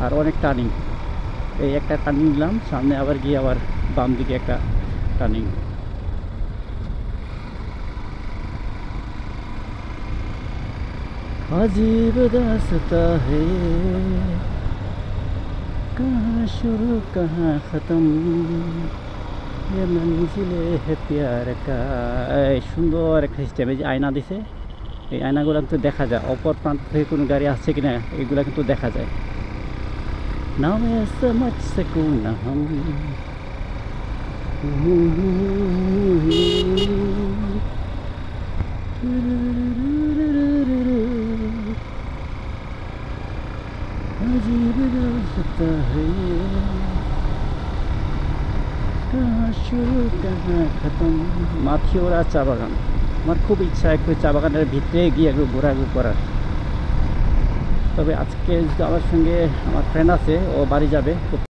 আর অনেক টার্নিং। এই একটা টার্নিং নিলাম, সামনে আবার গিয়ে আবার বাম দিকে একটা টার্নিং। अजीब दास्ता है कहाँ शुरू कहाँ ख़त्म ये मंजिले है प्यार का। এই সুন্দর একটা সিস্টেম, এই যে আয়না দিছে, এই আয়নাগুলো কিন্তু দেখা যায় অপর প্রান্ত থেকে কোনো গাড়ি আসছে কিনা, এগুলো কিন্তু দেখা যায়। না मैं समझ सकूं ना हम अजीब रास्ता है कहाँ शुरू कहाँ खत्म। মাথিওরা চা বাগান, আমার খুব ইচ্ছা একটু চা বাগানের ভিতরে গিয়ে একটু ঘোরাঘুরি করার। তবে আজকে আমার সঙ্গে আমার ফ্রেন্ড আছে, ও বাড়ি যাবে।